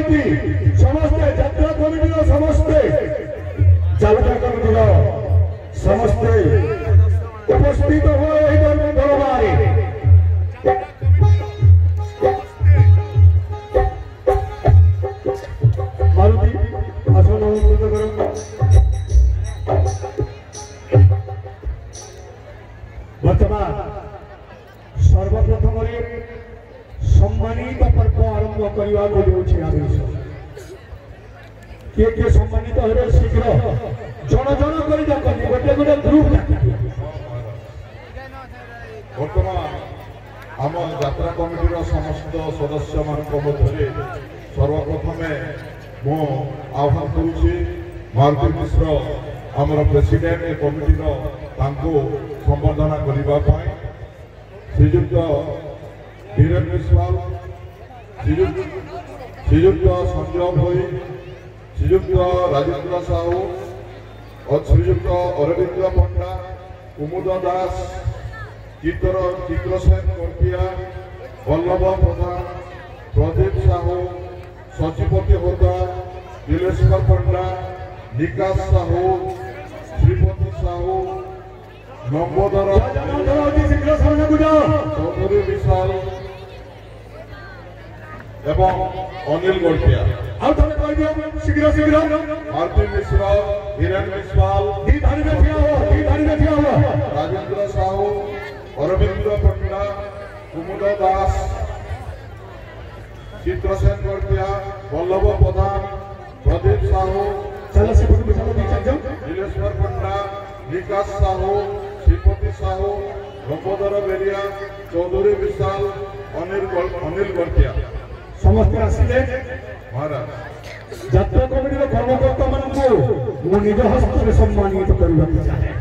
समिति समस्ते यात्रा कमिटी समस्ते चालका कमिटी समस्ते उपस्थित हुए दरबारे मारुति आसन अलंकृत करो। वर्तमान सर्वप्रथम सम्मानित पर्व आरंभ करने को जाऊँगी आदेश किए सम्मानित हे शीघ्र जन जन कर गोटे गोटे ग्रुप वर्तमान आम यात्रा कमिटी समस्त सदस्य मध्य सर्वप्रथम मु आह्वान करुच्ची मारुति मिश्र आमर प्रेसिडेंट कमिटी संबर्धना करने श्रीजुक्त धीरेन विश्वाल श्रीजुक्त संजय भोई श्रीजुक्त राजेन्द्र साहू और श्रीजुक्त अरविंद पंडा कुमुद दास चित्रसेन कर्पिया वल्लभ प्रधान प्रदीप साहू सचिपति होता दिलेश्वर पंडा निकाश साहू श्रीपति साहू नंबोदर चौधरी विशाल एवं अनिल गोटिया शीघ्र शीघ्र मारुति मिश्र धीरेन विश्वाल राजेंद्र साहू अरविंद पंडा कुमुद दास चित्रसेन गोटिया वल्लभ प्रधान प्रदीप साहू दिलेश्वर पंडा निकाश साहू श्रीपति साहू लंबोदर बेरिया चौधरी विशाल अनिल गोटिया समस्त आसिले महाराज यात्रा कमिटी कर्मकर्ता मान निज हस्त सम्मानित करने चाहे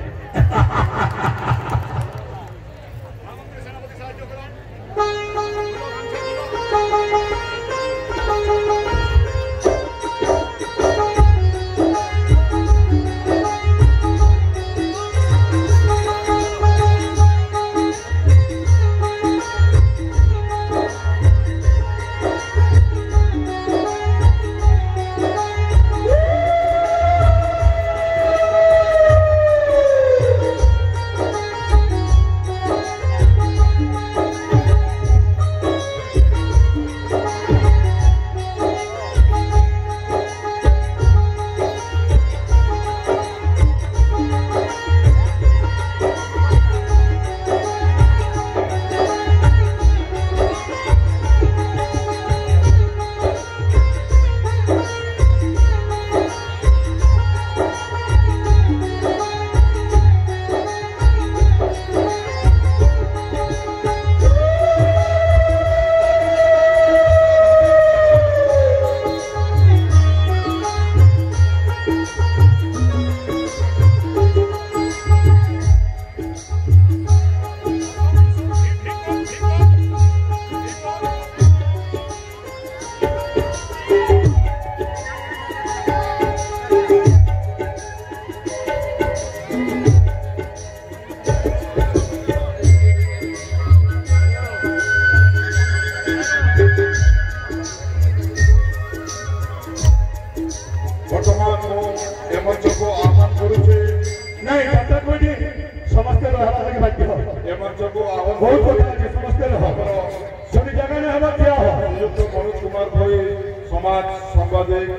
समाज संवादिक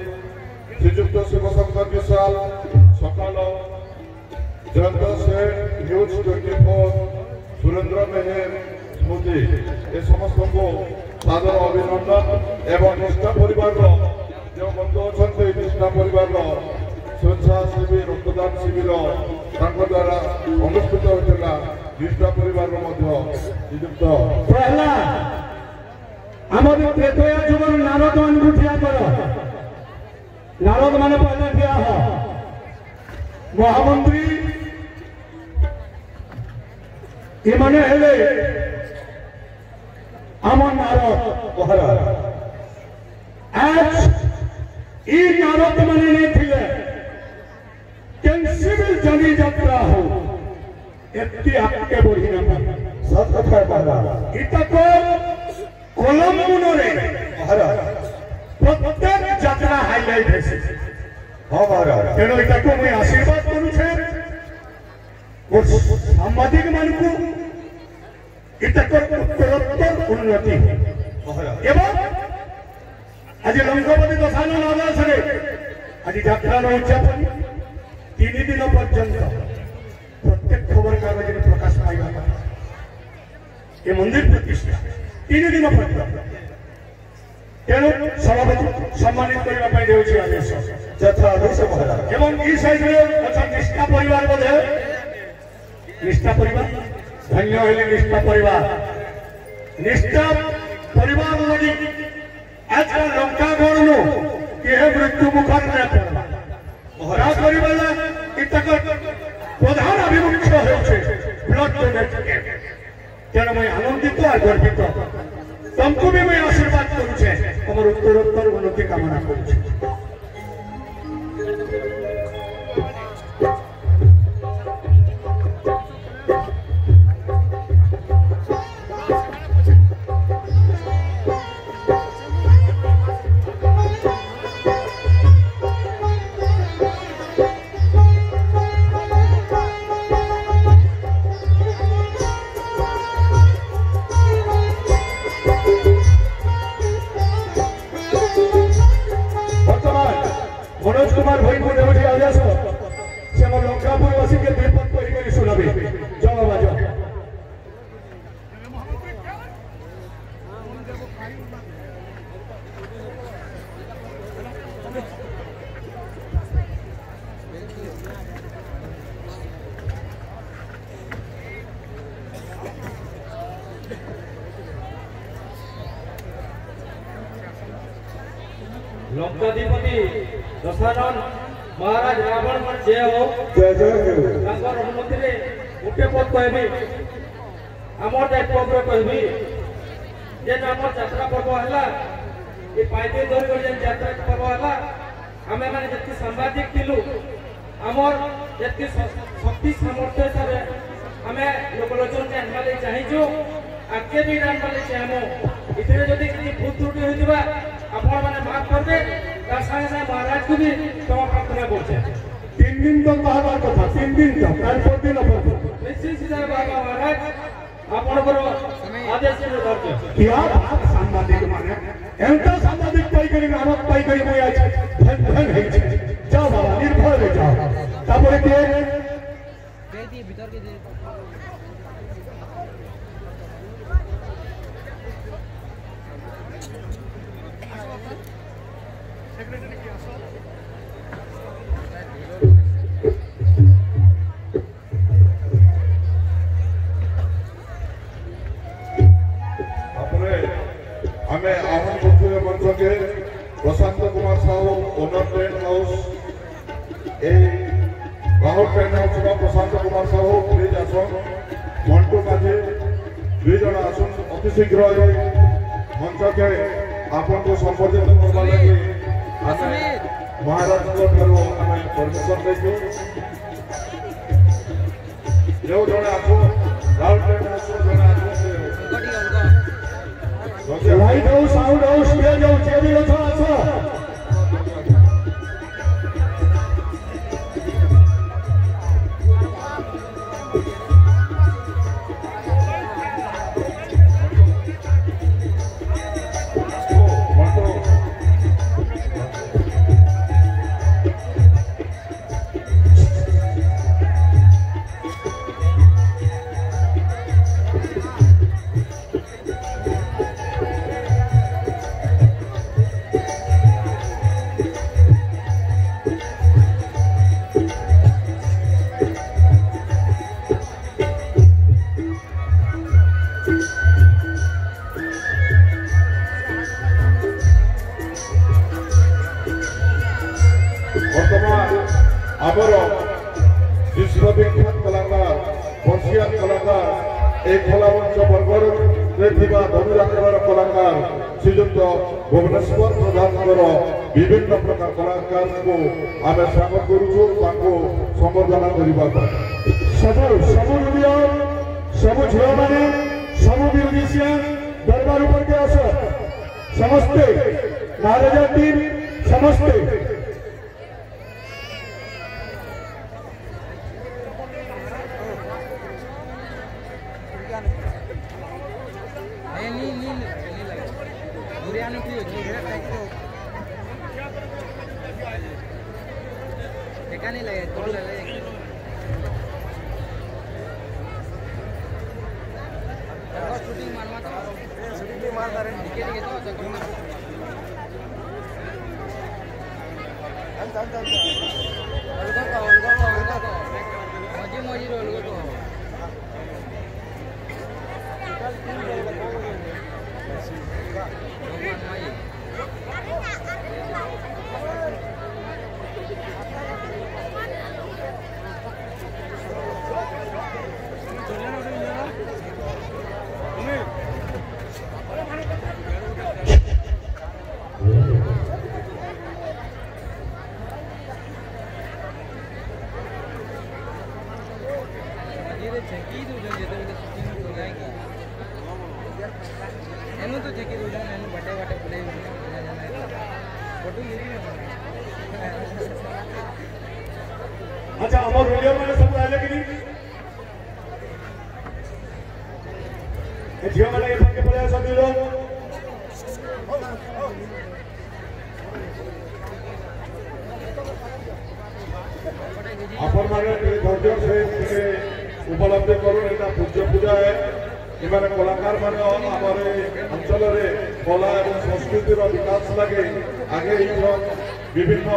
श्रीजुक्त शिवशंकर विशाल सकाल जयंत सेठ न्यूज 24 सुरेंद्र मेहर स्मृति ए समस्त को सादर अभिनंदन एवं निष्ठा परिवार जो बंधु अच्छा निष्ठा परिवार स्वेच्छासेवी रक्तदान शिविर द्वारा अनुष्ठित होता निष्ठा परिवार श्रीजुक्त त्रेतया जुगल नारद मान ठिया कर नारद मान पहले ठिया हो महामंत्री एमाने हेले आम नारद महाराज आज ई नारद माने नहीं थिले कैंसिल जनी यात्रा हो एत्ती आके बढ़ी ना सत कथा कहला इता को कलम मुनरे महाराज प्रत्येक যাত্রা হাইলাইট হয়েছে हाँ महाराज तेणु एटाको मुझे आशीर्वाद करुछे और सामाजिक मानकु एटाको उत्तरोत्तर उन्नति महाराज एवं आज लंकापति दशानन आवासरे आज यात्रार उद्यापन 3 दिन पर्यंत प्रत्येक खबर कागज में प्रकाश पाइबा ये मंदिर प्रतिष्ठा 3 दिन पर्यंत तेणु सभापति सम्मानित करने देउछि आदेश यथा आदेश महाराज एवं ई साइड रे अच्छा निष्ठा परिवार बोधे निष्ठा परिवार धन्य हेले निष्ठा परिवार लगी आजकल लंका गणनु के मृत्यु मुखर रे पड़ला महाराज परिवार इतक प्रधान अभिमुख्य होछे ब्लड डोनेट तेणु मैं आनंदित और गर्वित तुमको भी मैं आशीर्वाद करुछे हमर उत्तरोत्तर उन्नति कामना करुछे मनोज कुमार भाई को देवठी आदेश से हम लंकापुरवासी के विपद परिकर सुनाबे जय बाबा लंकाधिपति दशानन महाराज रावण मन जय हो जय जय तांकर अनुमति रे गोटे पद कहबी हमर दायित्व पर कहबी जे हमर यात्रा पर्व हला ए पाइते धर कर जे यात्रा पर्व हला हमें माने जति सांबादिक थिलु हमर जति शक्ति सामर्थ्य हिसाब हमें लोकलोचन के आनमाले चाहिजो आके भी आनमाले चाहमो इतने जदि किछि भूल त्रुटि होइतिबा आपण माने माफ करबे तार संगे संगे महाराज को भी क्षमा प्रार्थना करछे 3 दिन तक बाहर कथा 3 दिन तक काल दिन निश्चित सीधा बाबा महाराज आपण पर आदेश से दर्ज क्या बात सांबादिक माने एंता सांबादिक पाई करी नामक पाई करी कोई आज धन धन है जाओ बाबा निर्भय हो जाओ तापर के दे दिए भीतर के दे हमें आहन करते मंच के Prashant Kumar Sahu owner tent house Rahul tent house Prashant Kumar Sahu please आसन मंटू माझी 2 जन आसन अति शीघ्र मंच के आपन को संबोधित करबा लगी हमें महाराज को ठारो हमें परमिशन देछु जो जन आसो राहुल टेंट हाउस जन आसो light house sound house stage house जे भी अच्छा अच्छा विश्वविख्यात कलाकार बर्षियान कलाकार एक कलावंश वर्गर धनुरात्र कलाकार श्रीजुक्त भुवनेश्वर प्रधान विभिन्न प्रकार कलाकार को आम स्वागत करुचु संबर्धना करने सब झील मैंने सब म्यूजिशियन दरबार ऊपर के आस समस्ते महाराजा टीम समस्ते नहीं लगे तो शूटिंग मारवा शूटिंग मारता रहे ठीक है तो मजी रोल को तो जगी दो बटे बटे पुले फोटो अच्छा हमारे वीडियो में सब आले कि नहीं जियो वाला ये के पड़े सब लोग अपन माने धैर्य से उपलब्धि करूँ एटा पूज्य पूजा है इमाने कलाकार माने आमर अंचल कला और संस्कृतिर विकास लगे आगे विभिन्न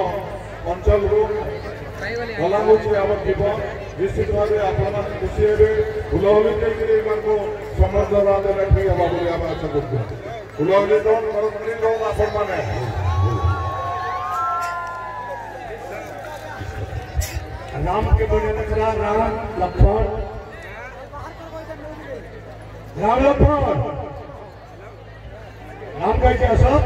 अंचल कला हूँ आम जीवन निश्चित भाव आप खुशी हे हुलहुली को समर्थना देने ठीक हवा बोली आम आशा करते हुलहुली दौड़ करतरी दौड़ आपण मैंने राम के बने नखरा राम लक्ष्मण राम लक्ष्मण राम कैसे असर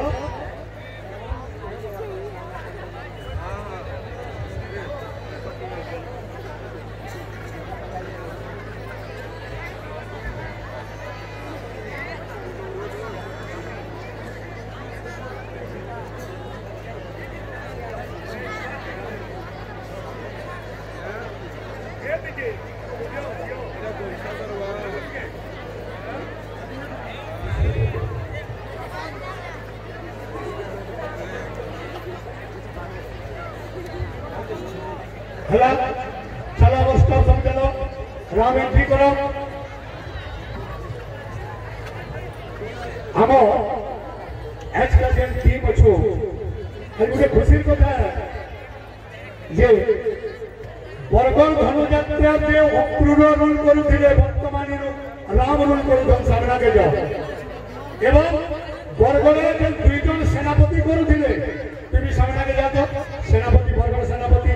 हला चला वस्तु समझलो राम एंट्री करो हम एच का जेन टीम अच्छो मुझे खुशी कथा जे बरगढ़ धनुजात्रा जे अक्रूर रूल करुथिले वर्तमान राम रूल करुथन सामना के जाओ एवं बरगढ़ जे दुई जन सेनापति करुथिले तुम सामना के जाओ सेनापति बरगढ़ सेनापति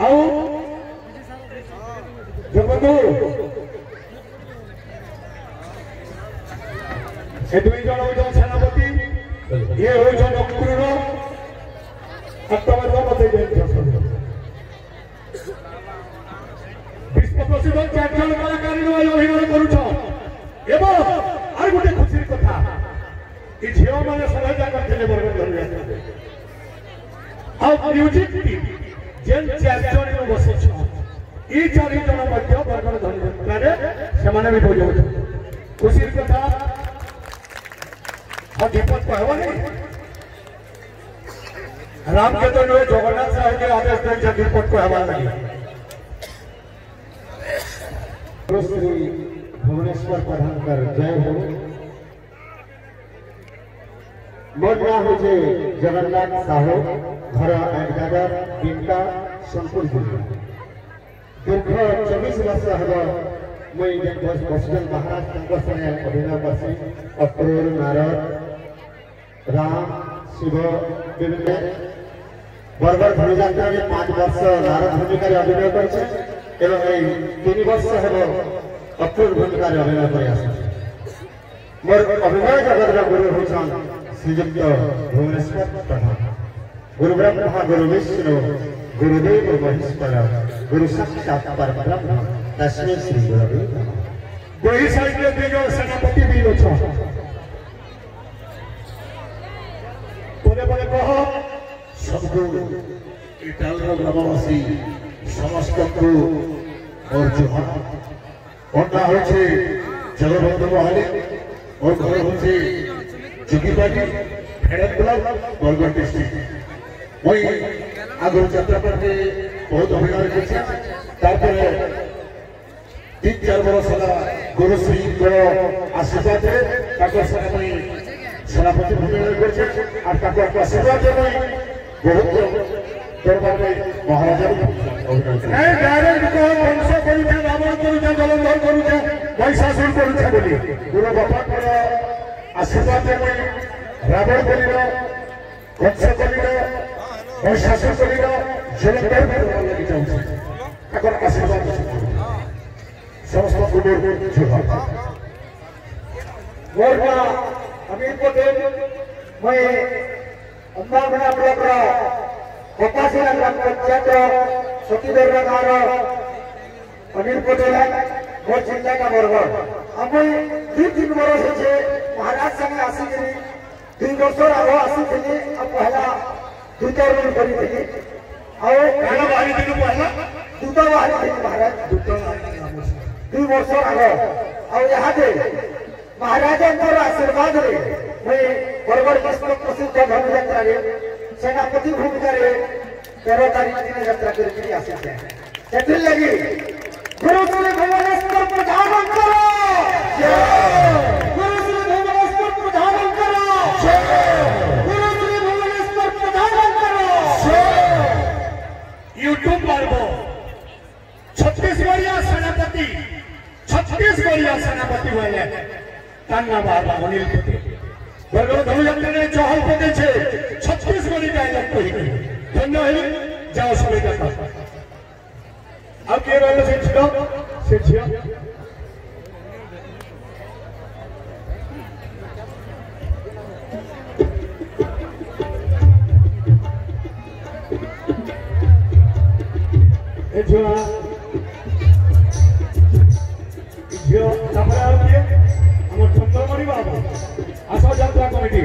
आओ जगबंधु ए दुई जन होइछन सेनापति ये होइछन अक्रूर अक्टोबर मते जैन विश्व प्रसिद्ध चार जन कलाकारी अभिनय करुछ एवं आर गोटे खुशी कथा ई झियो माने सहायता करथिले बरगढ़ आ म्यूजिक टीम जेन चार जन बसिछ ई चार जन मध्य बरगढ़ धनुजात्रा से माने भी बजाउ खुशी कथा और दीपक कहवा नहीं राम के तो जगन्नाथ साहब के आदेश दें दीपक कहवा नहीं श्री भुवनेश्वर प्रधानकर जय हो मोर नाम हो जगन्नाथ साहू घर एडगागर बिमका सोनपुर जिला दीर्घ 24 वर्ष हम मुई बसगन महाराज संगे अभिनय करसी अक्रूर नारद राम शिव विभिन्न बरगढ़ धनुजात्रा में 5 वर्ष नारद भूमिका अभिनय कर एवं 3 वर्ष हम अक्रूर भूमिका अभिनय कर मोर अभिनय जगत गुरु होछन श्रीयुक्त भुवनेश्वर प्रधान गुरु ब्रह्मा गुरु विष्णु गुरुदेव महेश्वर गुरु साक्षात परब्रह्म तस्मै श्री गुरवे नमः। वही साइड में दिगो सेनापति भी लोछ बोले बोले कहो सबको इटालर ग्रामवासी समस्त को और जोहार अन्ना होचे जगबंधु महाले और घर होचे जुगीबाटी फेडर ब्लॉक बरगढ़ डिस्ट्रिक्ट वही आगो यात्रा करके बहुत अभिनय करছে তারপরে 3-4 बरस होला गुरुश्री को आशीर्वाद है ताको समय सेनापति भूमिका करছে আর তাকে आशीर्वाद है बहुत दरबार में महाराजा नहीं डायरेक्ट को वंश करूछे रावण करूछे जलंधर करूछे महिषासुर करूछे बोली गुरु बापा को आशीर्वाद है रावण बोलिलो वंश बोलिलो महिषासुर बोलिलो जलंधर करवा लगी जाउछे ताकर आशीर्वाद समस्त गुरु जोहार मोरना अमीर पटेल मैं अंबागढ़ ब्लॉक रा पचासीला ग्राम पंचायत सतीदेव गाँव अनिल पटेल मोर चिंता का बरगढ़ हम 2-3 बरस होचे महाराज संगे आसिक 2 वर्ष आगे आसिक अब पहला दूता रोल करी थी और पहला बारी दिन पहला दूता बाहर थी महाराज 2 वर्ष आगे और यहाँ के महाराजा आशीर्वाद रे मैं बरगढ़ विश्व प्रसिद्ध धर्म यात्रा रे सेनापति भूमिका रे 13 तारीख दिन यात्रा करके आसी है सेठिल लगी गुरु श्री भुवनेश्वर प्रधान करो गुरु श्री भुवनेश्वर प्रधान करो गुरु श्री भुवनेश्वर प्रधान करो यूट्यूब पर वो छत्तीसगढ़िया सेनापति वाले तान्ना बाबा अनिल पटेल बरगढ़ धनुयात्रा ने चहल पटेल छे 36 डायलॉग कही धन्य है जाओ समय का अब के रहे से छिया ए जोआ जो तबरा होती हम चंद्रमणि बाबू आशा यात्रा कमिटी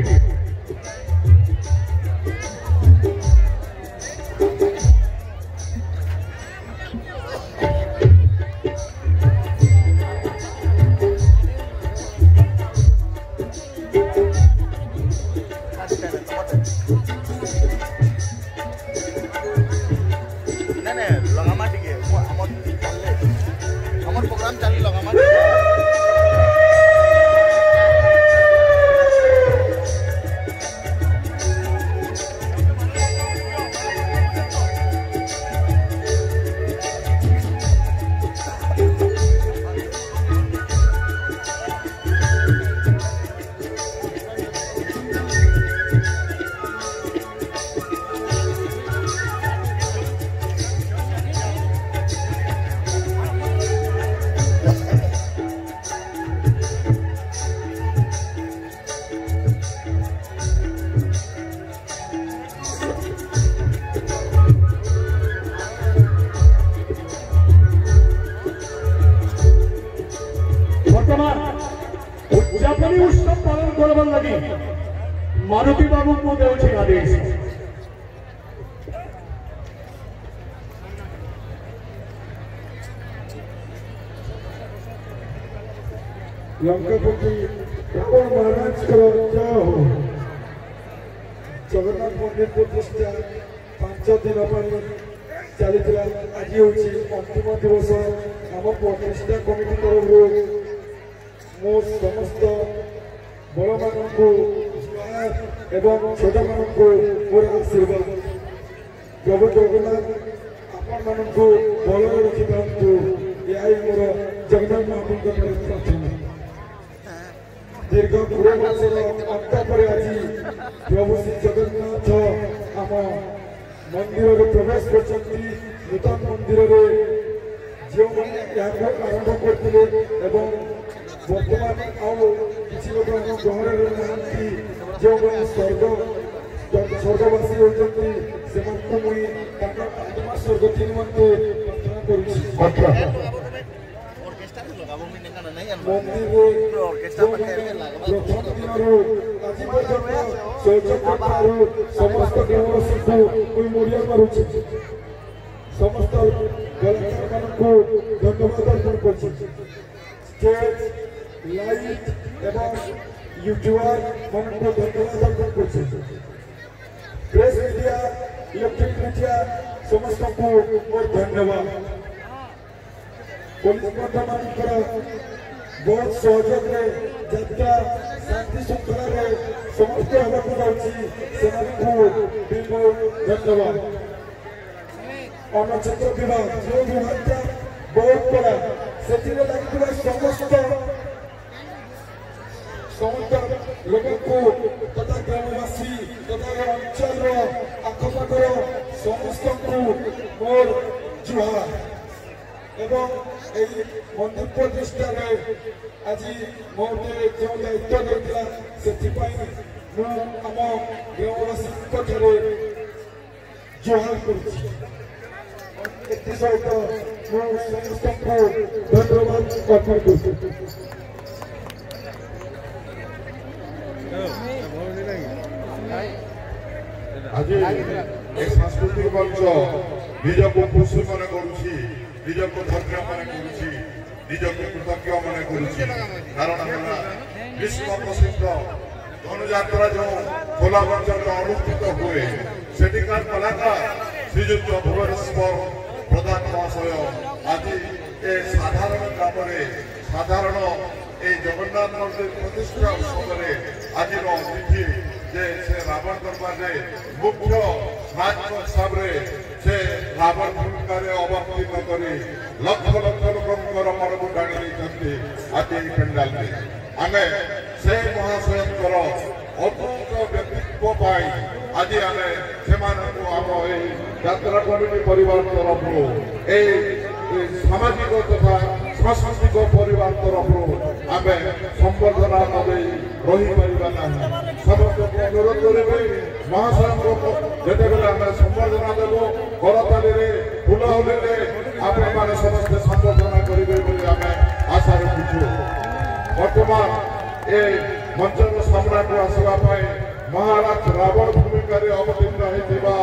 प्रोग्राम चालू लगा उद्यापनी उत्सव पालन करवार लगी मारुति बाबू को देउछि आदेश लंकापति रावण महाराज जय हो जगन्नाथ मंदिर प्रतिष्ठा 5 दिन चली आज हूँ अंतिम दिवस आम प्रतिष्ठा कमिटी तरफ मो समस्त बड़ मान एवं छोट मान मोर आशीर्वाद प्रभु जगन्नाथ आपण मान भल रखी पारतु यह मोर जगन्नाथ महाप्रभु प्रार्थना दीर्घ 20 वर्षर अंत पर आज प्रभु श्री जगन्नाथ आम मंदिर में प्रवेश कर नूतन मंदिर में जो आरंभ करते वर्तमान आउ किसी लोग ग्रहण रही जो स्वर्गवासी होती से मुझे आत्मा स्वर्गति निमंते प्रार्थना करुच्ची मंदिर प्रथम दिन ଆଜି ପର୍ଯ୍ୟନ୍ତ ସହଯୋଗ କରିବାରୁ ସମସ୍ତ ଗ୍ରାମବାସୀଙ୍କୁ ମୁଁ ମରିଆ କରୁଛି ସମସ୍ତ କଳାକାରମାନଙ୍କୁ ଧନ୍ୟବାଦ ଅର୍ପଣ କରୁଛି ଷ୍ଟେଜ୍ ଲାଇଟ୍ ଏବଂ ୟୁଟ୍ୟୁବର ମାନଙ୍କୁ ଧନ୍ୟବାଦ ଅର୍ପଣ କରୁଛି ପ୍ରେସ୍ ମିଡ଼ିଆ ଇଲେକ୍ଟ୍ରିକ୍ ମିଡ଼ିଆ ସମସ୍ତଙ୍କୁ ମୋର ଧନ୍ୟବାଦ पुलिस बंधुମାନଙ୍କର बहुत सहयोगରେ ଯାତ୍ରା ଶାନ୍ତି ଶୃଙ୍ଖଳାରେ ସମସ୍ତ ହେବାକୁ ଯାଉଛି ସେମାନଙ୍କୁ ଧନ୍ୟବାଦ ଅନୁଚ୍ଛେଦ ବିଭାଗ ଯେଉଁ ବିଭାଗଟା ବହୁତ ବଡ଼ ସେଥିରେ ଲାଗିଥିବା ସମସ୍ତ ଲୋକଙ୍କୁ ତଥା ଗ୍ରାମବାସୀ ତଥା ଅଞ୍ଚଳର ଆଖପାଖର ସମସ୍ତଙ୍କୁ ମୋର ଜୁହାର এবং এই মন্দির প্রতিষ্ঠারে আজি মোটে যে দায়িত্ব দিয়েছিল সেপাই মু আম গ্রামবাসীঠারে জুহার করছি এসহিত মু সমস্ত ধন্যবাদ অর্পণ করছি আজি এই সাংস্কৃতিক মঞ্চ নিজকে খুশি মনে করছি নিজকে ধন্য মনে করছি নিজকে কৃতজ্ঞ মনে করছি কারণ হল বিশ্ব প্রসিদ্ধ ধনুযাত্রা যে খোলা মঞ্চে অনুষ্ঠিত হুয়ে সেটিকার কলাকার শ্রীযুক্ত ভুবনেশ্বর প্রধান মহাশয় আজ এই সাধারণ গ্রামে সাধারণ এই জগন্নাথ মন্দির প্রতিষ্ঠা উৎসবে আজির অতিথি যে সে রাবণ দরবারে মুখ্য নাট্য হিসাবে সে রাবণ ভূমিকারে অবতীর্ণ করে লক্ষ লক্ষ লোকଙ୍କର ମନକୁ ଟାଣି ଦେଇଛନ୍ତି ଆଜି ଏହି ପେଣ୍ଡାଲରେ ଆମେ ସେ ମହାଶୟଙ୍କର ଅଦ୍ଭୁତ ବ୍ୟକ୍ତିତ୍ୱ ପାଇଁ ଆଜି ଆମେ ସେମାନଙ୍କୁ ଆମ ଏହି ଯାତ୍ରା କମିଟି ପରିବାର ତରଫରୁ ଏହି ସାମାଜିକ ତଥା ସାଂସ୍କୃତିକ ପରିବାର ତରଫରୁ ଆମେ ସମ୍ବର୍ଦ୍ଧନା ନ ଦେଇ ରହିପାରିବା ନାହିଁ ସମସ୍ତଙ୍କୁ ଅନୁରୋଧ କରିବେ ମହାଶୟଙ୍କୁ ଯେତେବେଳେ ଆମେ ସମ୍ବର୍ଦ୍ଧନା ଦେବୁ କରତାଳିରେ ଫୁଲହୁଲିରେ ଆପଣମାନେ ସମସ୍ତେ ସମ୍ବର୍ଦ୍ଧନା କରିବେ ବୋଲି ଆମେ ଆଶା ରଖୁଛୁ ବର୍ତ୍ତମାନ ଏ ମଞ୍ଚର ସାମ୍ନାକୁ ଆସିବା ପାଇଁ ମହାରାଜ ରାବଣ ଭୂମିକାରେ ଅବତୀର୍ଣ୍ଣ ହୋଇଥିବା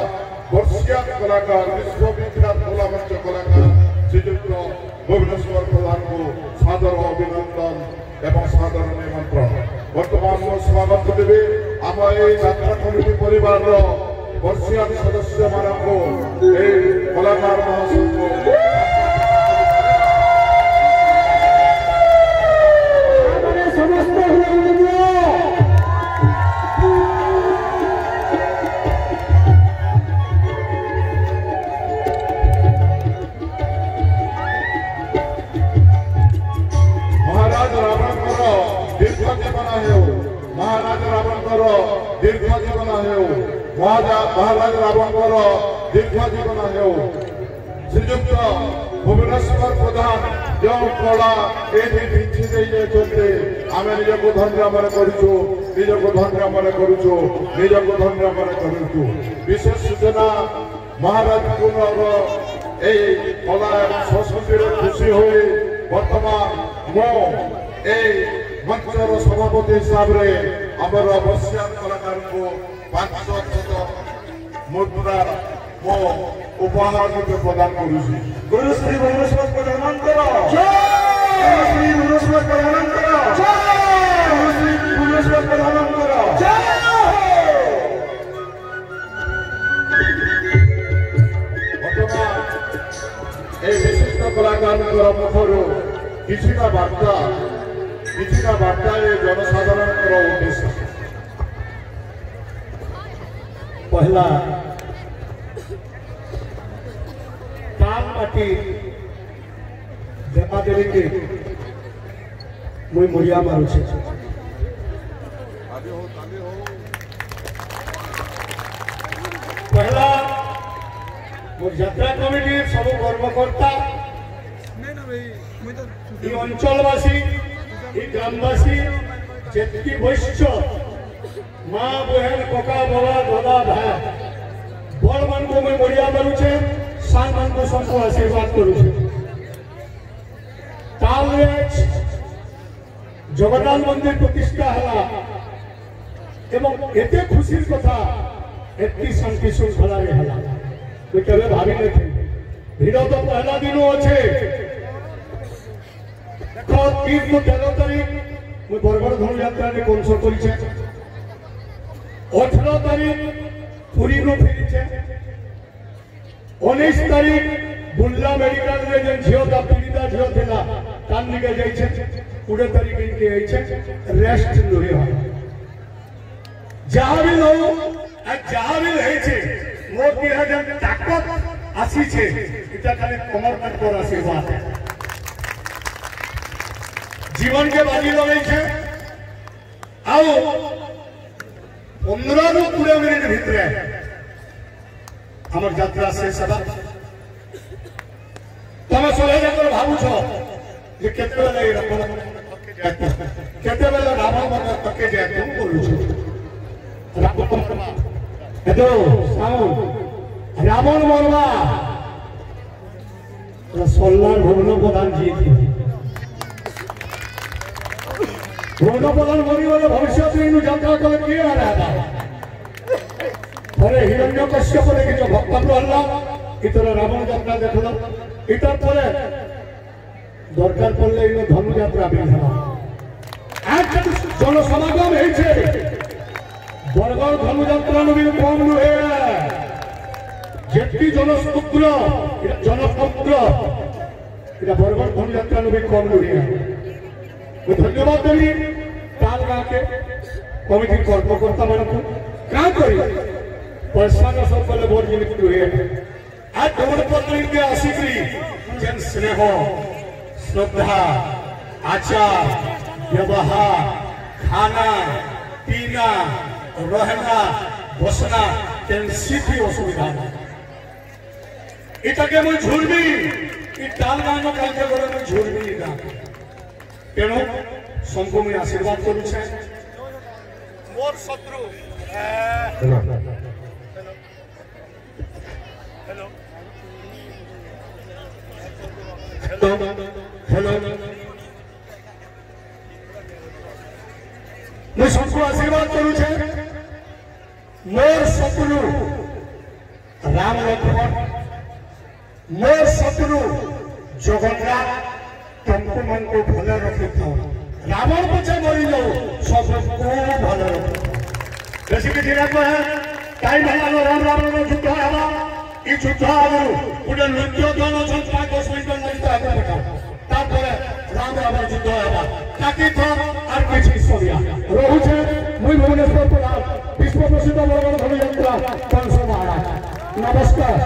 ବର୍ଷିଆ କଳାକାର ବିଶ୍ୱବିଖ୍ୟାତ ଖୋଲାମଞ୍ଚ କଳାକାର ଶ୍ରୀଯୁକ୍ତ ଭୁବନେଶ୍ୱର ପ୍ରଧାନଙ୍କୁ ସାଦର ଅଭିନନ୍ଦନ ଏବଂ ସାଦର ନିମନ୍ତ୍ରଣ ବର୍ତ୍ତମାନ ମୁଁ ସ୍ୱାଗତ ଦେବି ଆମ ଏହି ଯାତ୍ରା କମିଟି ପରିବାରର ବର୍ଷିଆ ସଦସ୍ୟମାନଙ୍କୁ ଏହି କଳାକାର ମହାସଂଘ दीर्घ जीवन हेउ महाराज रावणकर दीर्घ जीवन हेउ श्रीयुक्त भुवनेश्वर प्रधान जो कला ये भिक्षी देते आम निजक धन्य मन करूँ निजक धन्य मन करूँ निजक धन्य मन करूँ विशेष सूचना महाराज कुमार कला संस्कृति खुशी हुई बर्तमान मो मंचर सभापति हिसाब से आमर बर्षिया कलाकार को 500 मुद्रा मो उपहार रूपे प्रदान करुछि गुरु श्री भुवनेश्वर प्रधानकर जय श्री भुवनेश्वर प्रधानकर जय श्री भुवनेश्वर प्रधानकर जय वर्तमान ए विशिष्ट कलाकार मुखर किछिटा वार्ता ये जनसाधारण उद्देश्य पहला ताल माटी जमा देवी के मुई मुड़िया मारू छे पहला मोर यात्रा कमिटी सब कर्मकर्ता ये अंचलवासी ये ग्रामवासी जेतकी वैश्य माँ बहन कका बाबा दादा भाई बड़ मान को मैं बढ़िया मारुचे सान मान को सबको आशीर्वाद करुचे ताल जगन्नाथ मंदिर प्रतिष्ठा है এবং এতে খুশির কথা একটি শান্তি শৃঙ্খলারে হলা মুই কেবে ভাবি নথি ভিড় তো পহলা দিনও আছে দেখো 13 তারিখ মুই বরগড় ধনুযাত্রারে কংস করিছে 18 তারিখ পুরীরু ফিরিছে 19 তারিখ बुल्ला मेडिकल रे जे झियोटा पीड़िता झियो थिला तान निके जाई छे 20 तारीख इनके आई छे रेस्ट नोहे हो जहां भी लो आ जहां भी रहे छे मोदी हजन ताकत आसी छे इटा खाली कमर पर पर आशीर्वाद है जीवन के बाजी लगे छे आओ 15 रु 20 मिनिट भितरे हमर यात्रा से सदा तमे सोले जकर भाबु छो जे केते बेले रखो केते बेले रावण मन तके जे तुम बोलु छो रावण हेदो साउंड रावण मरवा रसोल्लार भुवन प्रधान जी थी भुवन प्रधान मरी वाले भविष्य में इन यात्रा कले के आ रहा था अरे हिरण्यकश्यप लेके जो भक्त प्रहलाद इतर रावण यात्रा देखलो इतर परे दरकार पड़ले इन धनुयात्रा भी हला आज जन समागम हेछे बरगड़ धनुयात्रा भी कम नुहे जेती जनपुत्र जनपुत्र इटा बरगड़ धनुयात्रा भी कम नुहे मैं धन्यवाद देली ताल गाँव के कमिटी कर्मकर्ता मान को क्या करी पैसा का सब पहले बहुत जिम्मेदारी हुए आज धर्मपत्नी के आशिकी जन स्नेह श्रद्धा आचार व्यवहार खाना पीना रहना बसना तेन सीधी असुविधा इतके मुझ झुरबी ताल गाँव काल के बड़े मुझ झुरबी ना तेणु सबको मैं आशीर्वाद करू छे मोर शत्रु हेलो मैं सबको आशीर्वाद करू छे मोर शत्रु राम लक्ष्मण मोर शत्रु जगन्नाथ तुमको मन को भले रखी था रावण पीछे मरी जाओ सबको भले रखी बेसी किसी रखो है टाइम है राम रावण युद्ध है ई युद्ध आगु गोटे नृत्य दल अच्छा 5-10 मिनट नृत्य आगे पठाओ तापर राम रावण युद्ध है ताकि तो और किसी सोरिया रहू छे मुई भुवनेश्वर प्रधान विश्व प्रसिद्ध बरगड़ धनुयात्रा 500 महाराज नमस्कार।